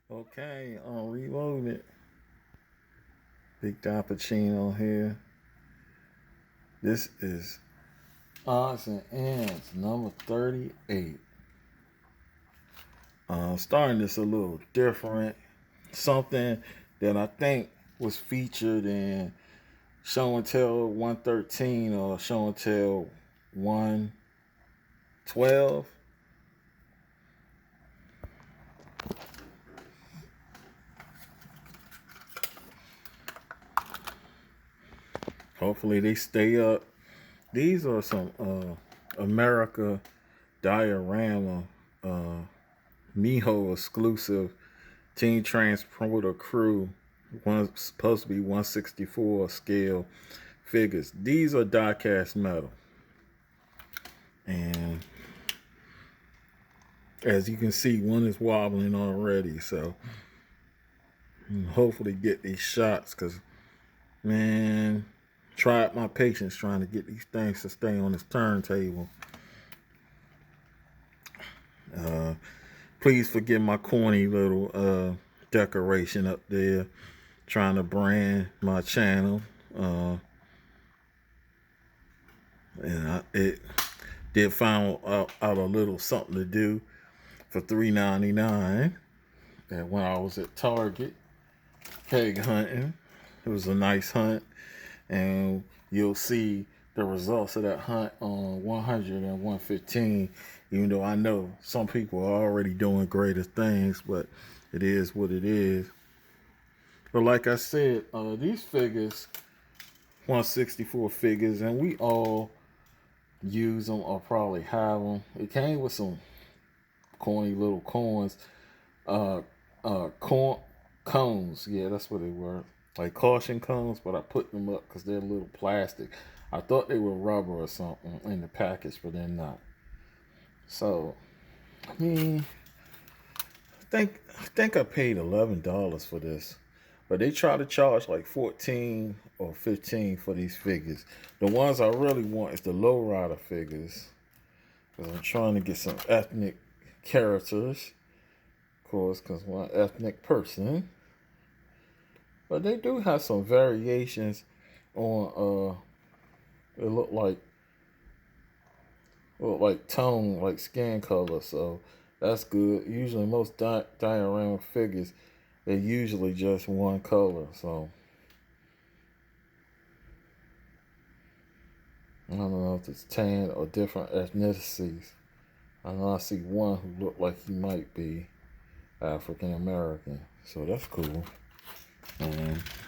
Okay, reload it. Big Pacino here. This is odds and ends number 38. Starting this a little different. Something that I think was featured in Show and Tell 113 or Show and Tell 112. Hopefully they stay up. These are some America Diorama uh, Miho exclusive Team Transporter Crew. One supposed to be 164 scale figures. These are die cast metal, and as you can see, one is wobbling already. So hopefully get these shots, because man, tried my patience trying to get these things to stay on this turntable. Uh, Please forgive my corny little decoration up there, trying to brand my channel. It did find out a little something to do for $3.99. And when I was at Target peg hunting, it was a nice hunt, and you'll see the results of that hunt on 100 and 115. Even though I know some people are already doing greater things, but it is what it is. But like I said, these figures, 164 figures, and we all use them or probably have them. It came with some corny little coins, uh, corn cones. Yeah, that's what they were, like caution cones. But I put them up because they're a little plastic. I thought they were rubber or something in the package, but they're not. So, I mean, I think I paid $11 for this, but they try to charge like 14 or 15 for these figures. The ones I really want is the lowrider figures, because I'm trying to get some ethnic characters, of course, because I'm an ethnic person. But they do have some variations on it look like tone, like skin color, so that's good. Usually most diorama figures, they're usually just one color, so I don't know if it's tan or different ethnicities. I know I see one who looked like he might be African American, so that's cool.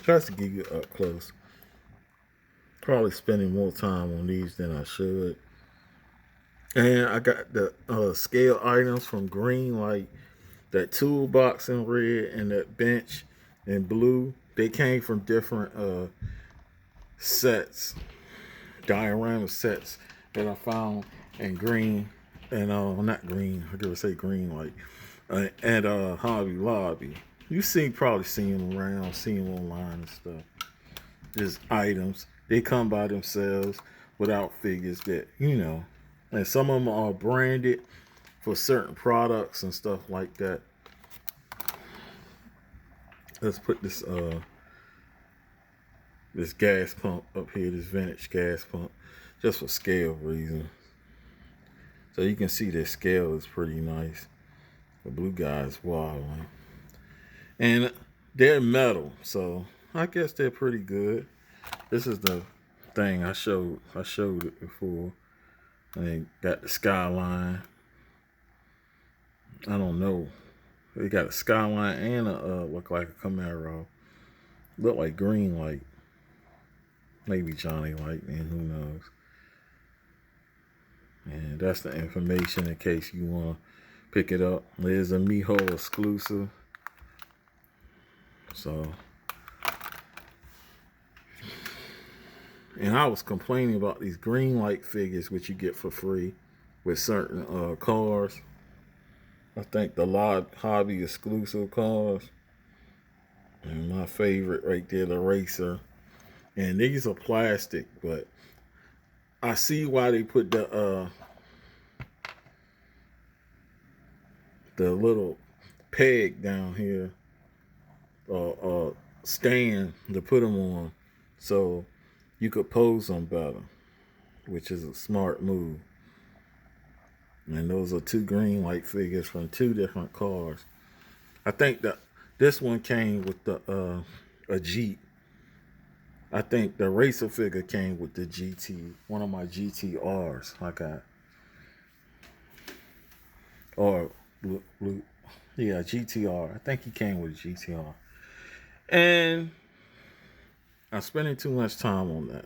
Tries to give you up close. Probably spending more time on these than I should. And I got the scale items from Greenlight, that toolbox in red and that bench in blue. They came from different sets, diorama sets that I found in green and not green. I gotta say Greenlight and Hobby Lobby. You probably seen them around, seen them online and stuff. Just items. They come by themselves without figures that. And some of them are branded for certain products and stuff like that. Let's put this gas pump up here, this vintage gas pump, just for scale reasons. So you can see the scale is pretty nice. The blue guy is wobbling. And they're metal, so I guess they're pretty good. This is the thing I showed it before. They got the skyline. I don't know. They got a skyline and a look like a Camaro. Look like Greenlight. Maybe Johnny Lightning, who knows. And that's the information in case you want to pick it up. There's a Miho exclusive. So, and I was complaining about these Greenlight figures, which you get for free with certain cars. I think the lot hobby exclusive cars. And my favorite right there, the racer. And these are plastic, but I see why they put the little peg down here, stand to put them on, so you could pose them better, which is a smart move. And those are two Greenlight figures from two different cars. I think that this one came with the a Jeep. I think the racer figure came with the GT, one of my GTRs I got. Or blue, yeah, GTR. I think he came with a GTR. And I'm spending too much time on that.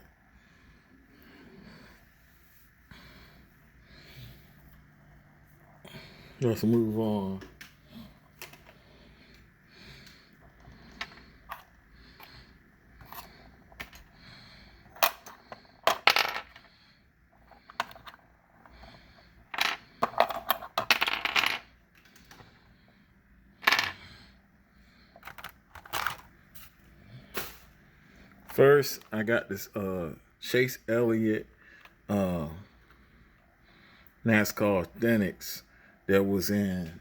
Let's move on. First, I got this Chase Elliott NASCAR Authentics that was in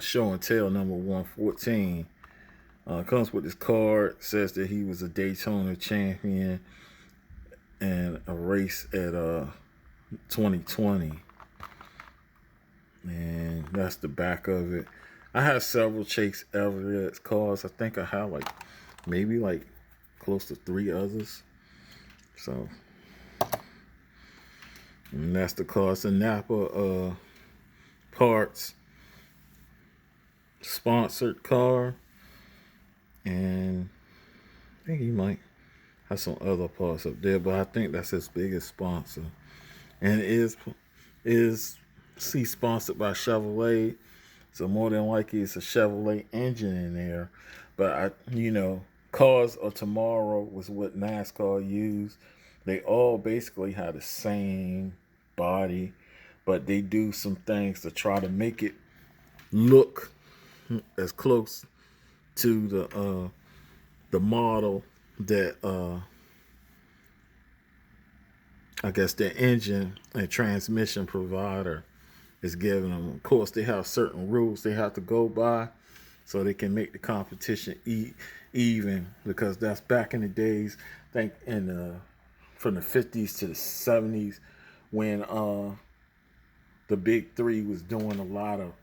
show and tell number 114. Comes with this card, says that he was a Daytona champion and a race at 2020. And that's the back of it. I have several Chase Elliott cars. I think I have maybe close to 3 others. So, and that's the car. It's a Napa Parts sponsored car. And I think he might have some other parts up there, but I think that's his biggest sponsor. And it is sponsored by Chevrolet. So more than likely it's a Chevrolet engine in there. But Cars of Tomorrow was what NASCAR used. They all basically had the same body, but they do some things to try to make it look as close to the model that I guess the engine and transmission provider is giving them. Of course, they have certain rules they have to go by so they can make the competition even, because that's back in the days, I think from the 50s to the 70s, when the big three was doing a lot of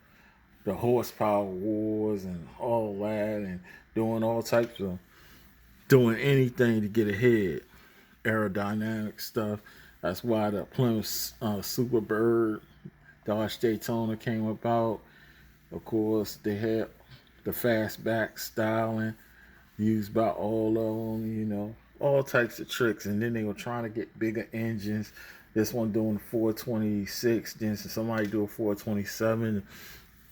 the horsepower wars and all that, and doing all types of doing anything to get ahead, aerodynamic stuff. That's why the Plymouth Superbird Dodge Daytona came about. Of course, they had the fastback styling used by all of them, all types of tricks. And then they were trying to get bigger engines. This one doing 426, then somebody do a 427.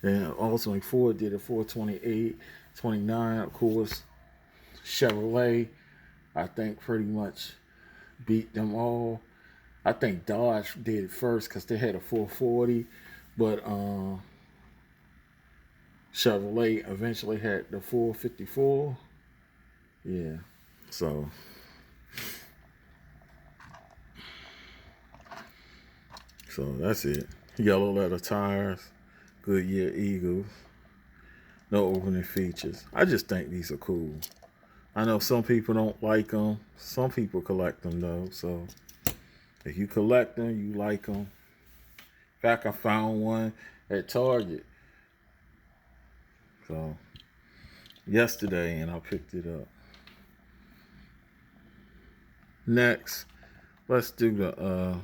Then ultimately Ford did a 428, 29. Of course, Chevrolet, I think, pretty much beat them all. I think Dodge did it first because they had a 440, but Chevrolet eventually had the 454. Yeah, so that's it. Yellow leather tires, Goodyear Eagles, no opening features. I just think these are cool. I know some people don't like them. Some people collect them though. So if you collect them, you like them. In fact, I found one at Target yesterday, and I picked it up. Next, let's do the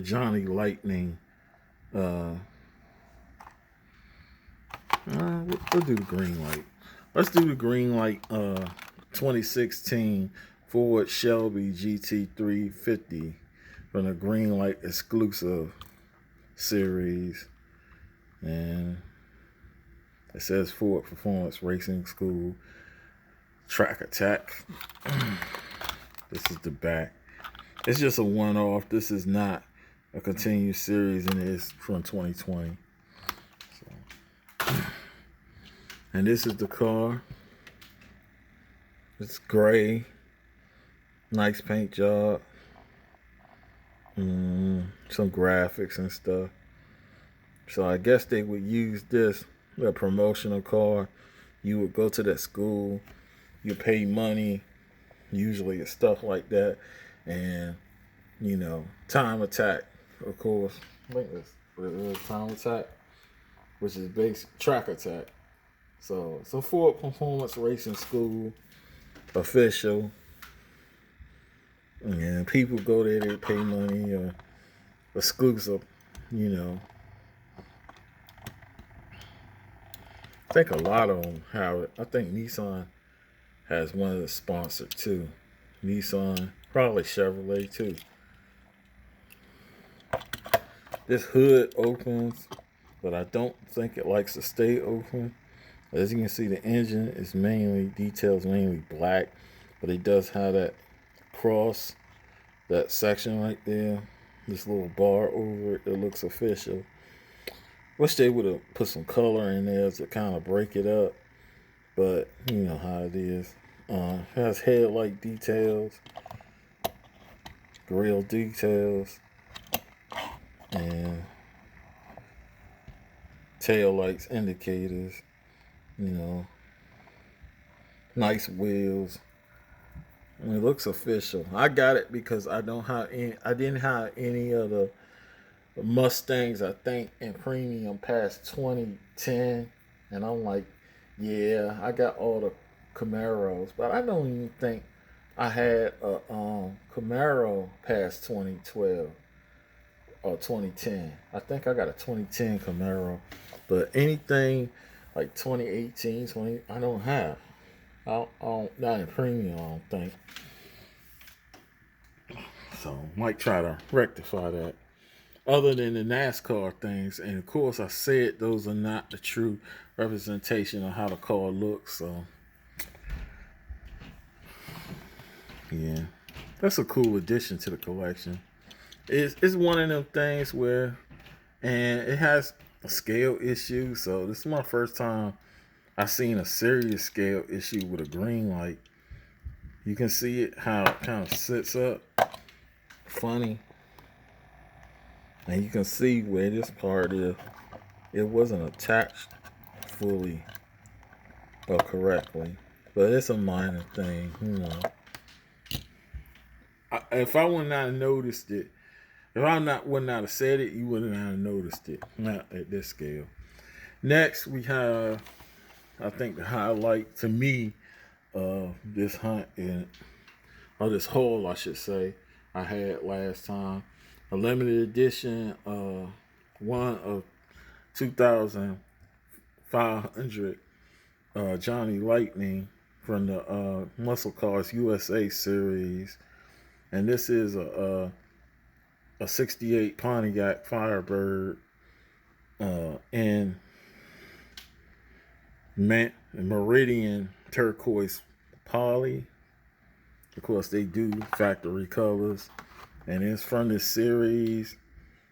Johnny Lightning. We'll do the Greenlight. Let's do the Greenlight 2016 Ford Shelby GT350 from the Greenlight exclusive series. And it says Ford Performance Racing School Track Attack. This is the back. It's just a one-off. This is not a continued series, and it's from 2020. And this is the car. It's gray. Nice paint job. some graphics and stuff. So I guess they would use this, a promotional car. You would go to that school, you pay money, usually it's stuff like that, and time attack, of course. I think it's time attack, which is based track attack. So it's a Ford Performance Racing School official, and people go there, they pay money, exclusive, you know. I think a lot of them have it. I think Nissan has one of the sponsored too. Nissan, probably Chevrolet too. This hood opens, but I don't think it likes to stay open. As you can see, the engine is mainly black, but it does have that cross, that section right there, this little bar over it. It looks official. Wish they would have put some color in there to kind of break it up, but you know how it is. Has headlight details, grill details, and tail lights, indicators. Nice wheels. And it looks official. I got it because I didn't have any of the Mustangs, I think, in premium past 2010, and I'm like, yeah, I got all the Camaros, but I don't even think I had a Camaro past 2012 or 2010. I think I got a 2010 Camaro, but anything like 2018, I don't have. Not in premium, I don't think. So might try to rectify that. Other than the NASCAR things, and of course I said those are not the true representation of how the car looks. So yeah, that's a cool addition to the collection. It's one of them things where, and it has a scale issue. So this is my first time I seen a serious scale issue with a Greenlight. You can see it how it kind of sits up, funny, and you can see where this part is. It wasn't attached fully or correctly, but it's a minor thing. If I would not have noticed it, if I would not have said it, you wouldn't have noticed it. Not at this scale. Next, we have, I think, the highlight to me of this hunt or this haul, I should say, I had last time. A limited edition, one of 2,500 Johnny Lightning from the Muscle Cars USA series, and this is a 68 Pontiac Firebird in Meridian turquoise poly. Of course, they do factory colors, and it's from this series,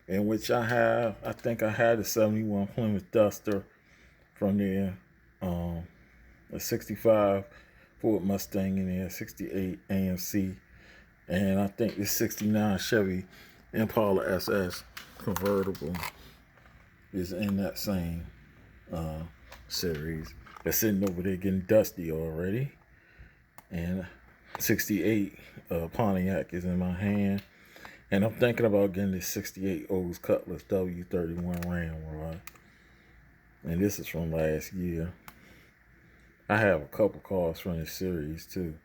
in which I think I had a 71 Plymouth Duster from there, a 65 Ford Mustang in there, 68 AMC, and I think this 69 Chevy Impala SS convertible is in that same series. They're sitting over there getting dusty already, and 68 Pontiac is in my hand, and I'm thinking about getting this 68 Olds Cutlass W31 Ramrod, and this is from last year. I have a couple cars from this series too,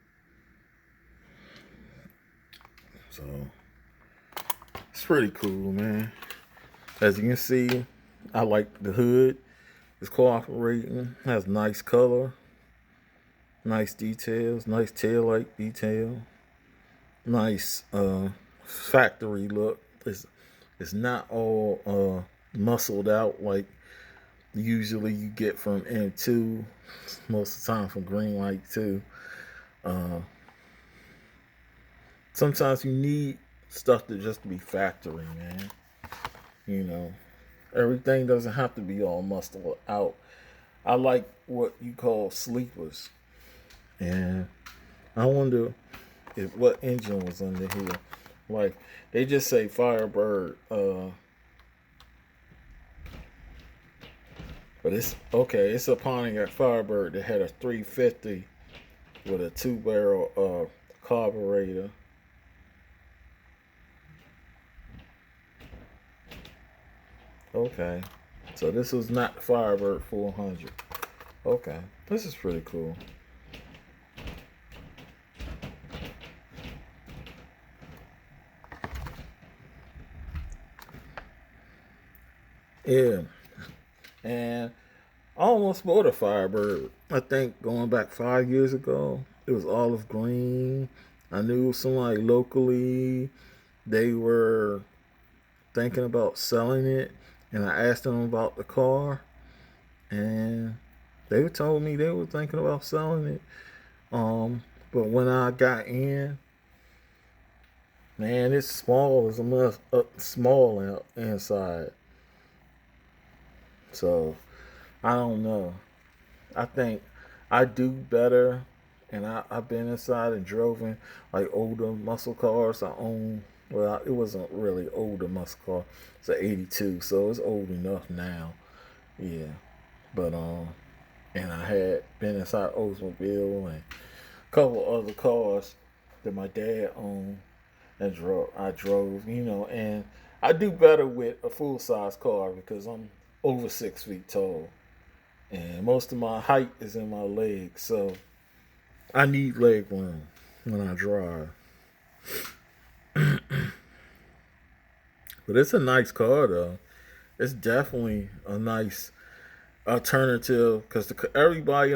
so it's pretty cool, man. As you can see, I like the hood. It's cooperating, has nice color, nice details, nice taillight detail, nice factory look. It's not all muscled out like usually you get from M2, most of the time from Greenlight too. Sometimes you need stuff to just be factory, man. Everything doesn't have to be all muscled out. I like what you call sleepers, and I wonder what engine was under here. Like they just say Firebird, but it's okay. It's a Pontiac Firebird that had a 350 with a 2-barrel carburetor. Okay, so this was not the Firebird 400. Okay, this is pretty cool. Yeah, and I almost bought a Firebird. I think going back 5 years ago, it was olive green. I knew somebody locally. They were thinking about selling it, and I asked them about the car, and they told me they were thinking about selling it. But when I got in, man, it's small as a small inside. So I don't know. I think I do better, and I've been inside and drove in like older muscle cars. I own, well, it wasn't really older muscle car. It's an '82, so it's old enough now. Yeah, but and I had been inside Oldsmobile and a couple other cars that my dad owned and drove. I drove, and I do better with a full size car because I'm over 6 feet tall, and most of my height is in my legs, so I need leg room when I drive. But it's a nice car though. It's definitely a nice alternative because everybody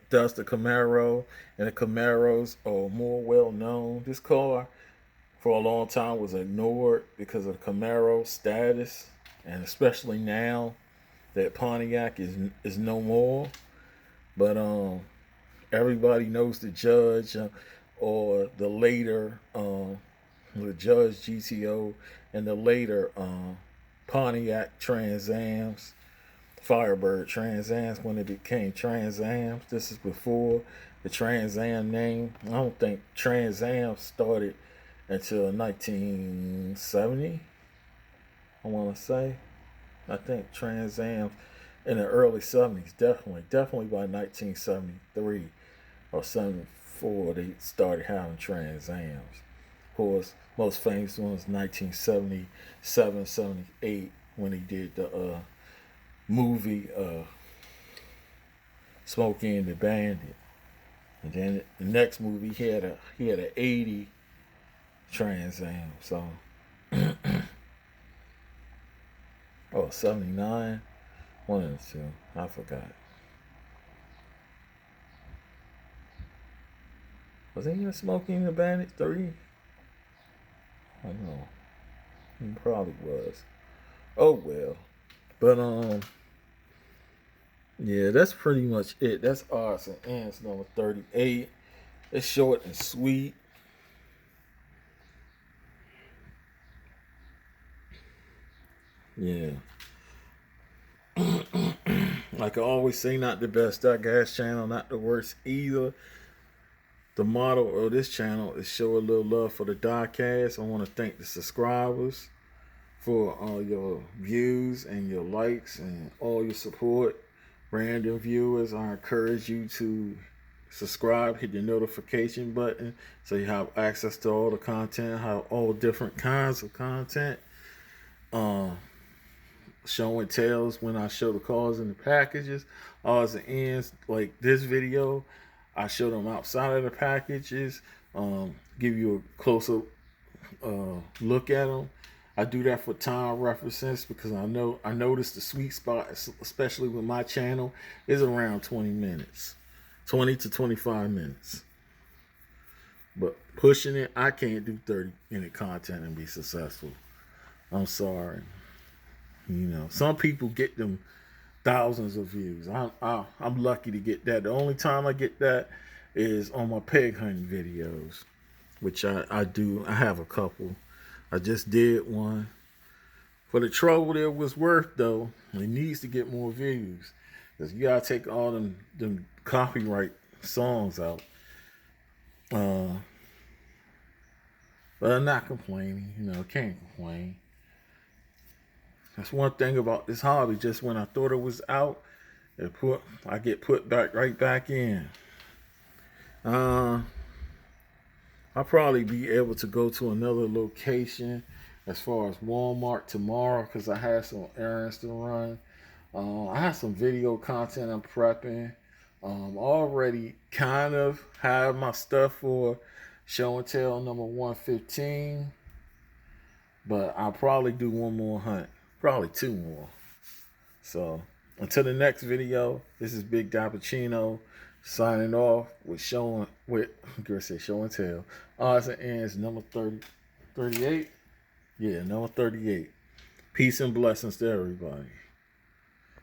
does the Camaro, and the Camaros are more well known. This car for a long time was ignored because of the Camaro status, and especially now that Pontiac is no more. But everybody knows the Judge, or the Judge GTO, and the later Pontiac Trans Ams, Firebird Trans Ams when it became Trans Ams. This is before the Trans Am name. I don't think Trans Am started until 1970. I want to say. I think Trans Am in the early 70s, definitely by 1973 or 74, they started having Trans Ams. Of course, most famous one was 1977, 78 when he did the movie Smokey and the Bandit. And then the next movie he had a 80 Trans Am. So oh, 79, one of the two. I forgot. Was he in Smokey and the Bandit 3? I don't know. He probably was. Oh well. But yeah, that's pretty much it. That's odds and ends number 38. It's short and sweet. Yeah. Like I always say, not the best Diecast channel, not the worst either. The motto of this channel is show a little love for the Diecast. I want to thank the subscribers for all your views and your likes and all your support. Random viewers, I encourage you to subscribe, hit the notification button so you have access to all the content, have all different kinds of content. Show and tells when I show the cars and the packages, odds and ends. Like this video, I show them outside of the packages, give you a closer look at them. I do that for time references because I noticed the sweet spot, especially with my channel, is around 20 minutes, 20 to 25 minutes. But pushing it, I can't do 30-minute content and be successful. I'm sorry. Some people get them thousands of views. I'm lucky to get that. The only time I get that is on my peg hunting videos, which I do. I have a couple. I just did one. For the trouble it was worth, though, it needs to get more views. Because you got to take all them copyright songs out. But I'm not complaining. Can't complain. That's one thing about this hobby. Just when I thought it was out, I get put back right back in. Uh, I'll probably be able to go to another location as far as Walmart tomorrow because I had some errands to run. I have some video content I'm prepping. Already kind of have my stuff for show and tell number 115, but I'll probably do one more hunt, probably two more. So until the next video, this is Big Dappuccino signing off with girl said show and tell. Odds and ends number 38. Yeah, number 38. Peace and blessings to everybody.